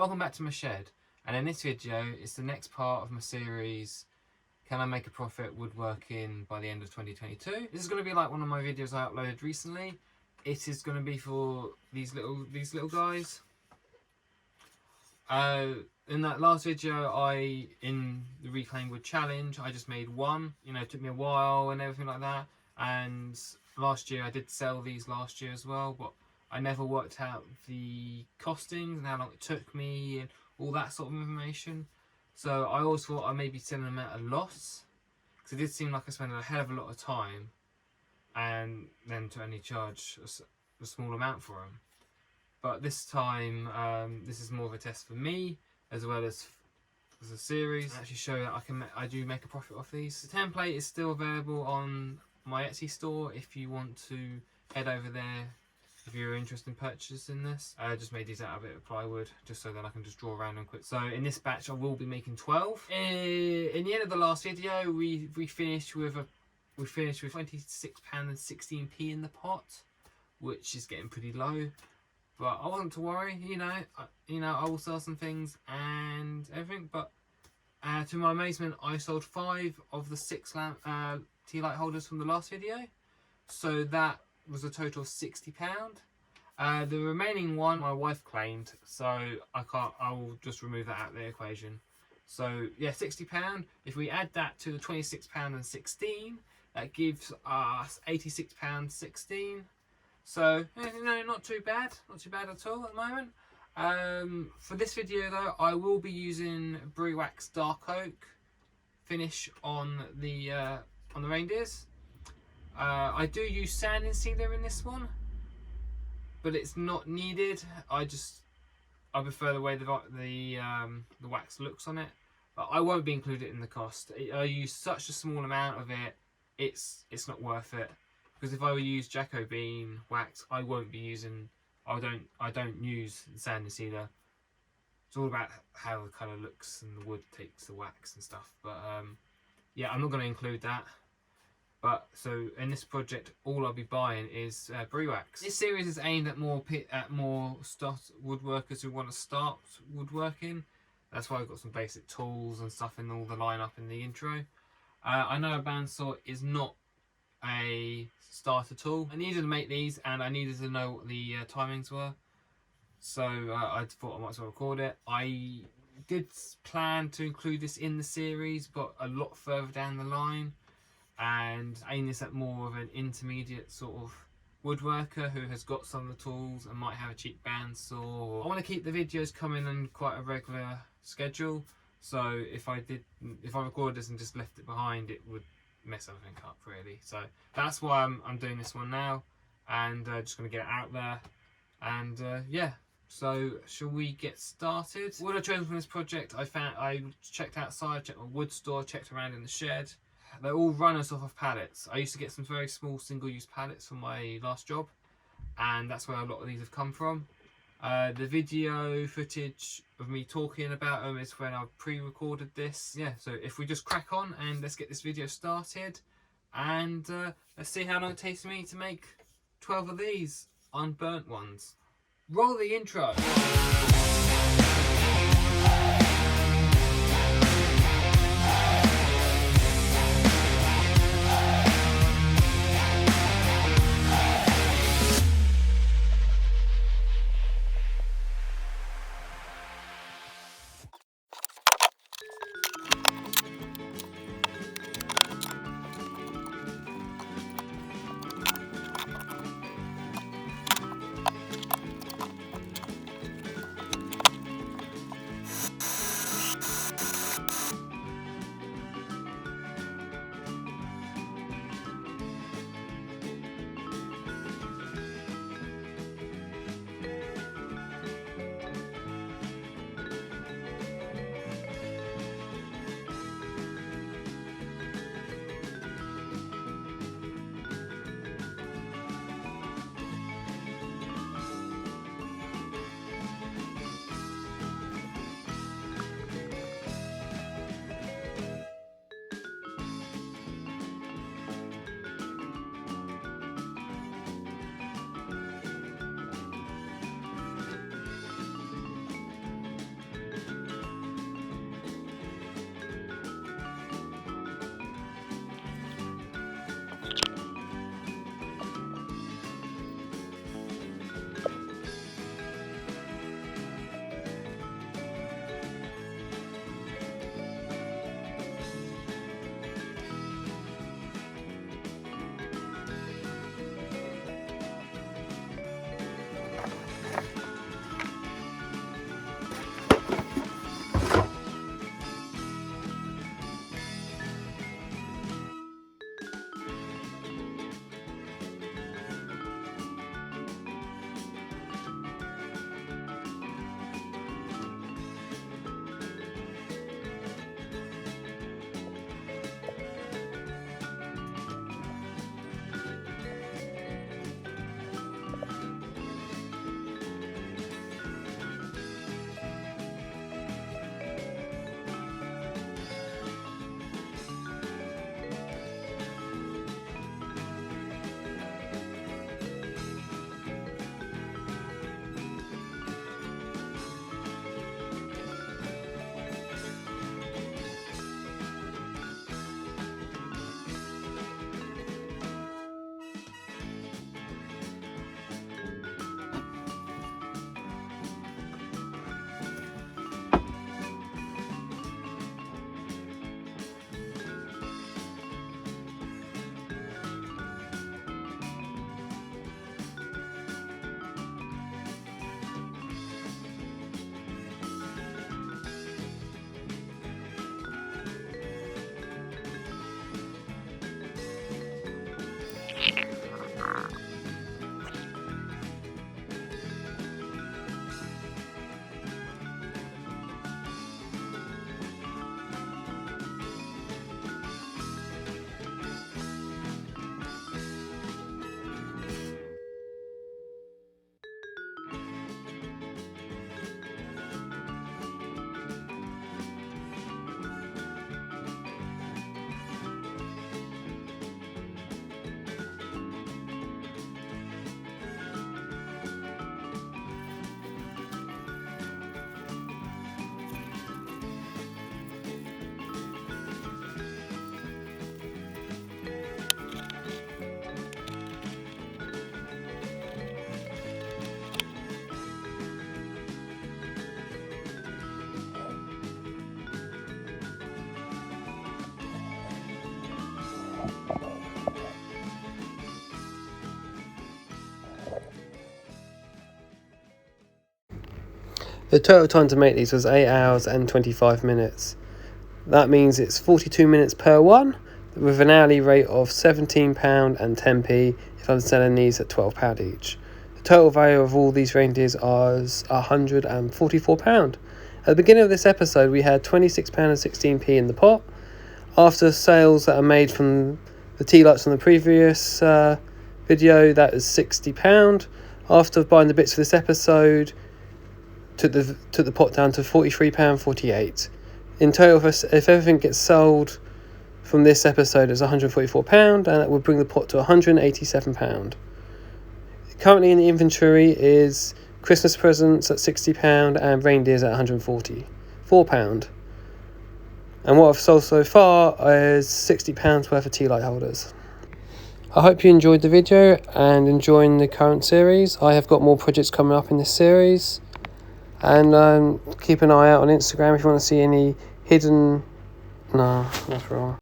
Welcome back to my shed, and in this video it's the next part of my series, Can I Make a Profit Woodworking by the end of 2022. This is going to be like one of my videos I uploaded recently. It is going to be for these little guys. In that last video, in the Reclaim Wood Challenge, I just made one. You know, it took me a while and everything like that. And last year I did sell these last year as well, but I never worked out the costings and how long it took me and all that sort of information. So I always thought I may be selling them at a loss, because it did seem like I spent a hell of a lot of time and then to only charge a small amount for them. But this time, this is more of a test for me as well as a series. I actually show that I do make a profit off these. The template is still available on my Etsy store if you want to head over there. If you're interested in purchasing this, I just made these out of a bit of plywood just so that I can just draw around them quick. So in this batch I will be making 12. In the end of the last video we finished with £26.16 in the pot, which is getting pretty low. But I wasn't to worry, you know, I will sell some things and everything. But to my amazement, I sold 5 of the 6 tea light holders from the last video, so that was a total of £60. The remaining one my wife claimed, so I will just remove that out of the equation. So yeah, £60. If we add that to the £26.16, that gives us £86.16. So you know, not too bad at all at the moment. For this video though, I will be using Brew Wax Dark Oak finish on the Reindeers. I do use sanding sealer in this one, but it's not needed. I prefer the way the wax looks on it, but I won't be included in the cost. I use such a small amount of it, it's not worth it. Because if I would use Jacobean wax, I won't be using. I don't use sanding sealer. It's all about how the colour looks and the wood takes the wax and stuff. But yeah, I'm not going to include that. But so in this project, all I'll be buying is Brew Wax. This series is aimed at more woodworkers who want to start woodworking. That's why I've got some basic tools and stuff in all the lineup in the intro. I know a bandsaw is not a starter tool. I needed to make these and I needed to know what the timings were, so I thought I might as well record it. I did plan to include this in the series, but a lot further down the line, and aim this at more of an intermediate sort of woodworker who has got some of the tools and might have a cheap bandsaw. I want to keep the videos coming on quite a regular schedule, so if I recorded this and just left it behind, it would mess everything up really. So that's why I'm doing this one now, and just going to get it out there. And yeah, so shall we get started? What I chose from this project, I checked outside, checked my wood store, checked around in the shed. They're all runners off of pallets. I used to get some very small single-use pallets from my last job, and that's where a lot of these have come from. The video footage of me talking about them is when I pre-recorded this. Yeah, so if we just crack on and let's get this video started, and let's see how long it takes me to make 12 of these unburnt ones. Roll the intro. The total time to make these was 8 hours and 25 minutes. That means it's 42 minutes per one, with an hourly rate of £17 and 10p if I'm selling these at £12 each. The total value of all these reindeers is £144. At the beginning of this episode, we had £26 and 16p in the pot. After sales that are made from the tea lights from the previous video, that is £60. After buying the bits for this episode, took the pot down to £43.48. In total, if everything gets sold from this episode, it's £144, and that would bring the pot to £187. Currently in the inventory is Christmas presents at £60 and reindeers at £144. And what I've sold so far is £60 worth of tea light holders. I hope you enjoyed the video and enjoying the current series. I have got more projects coming up in this series. And keep an eye out on Instagram if you want to see any hidden... No, that's wrong.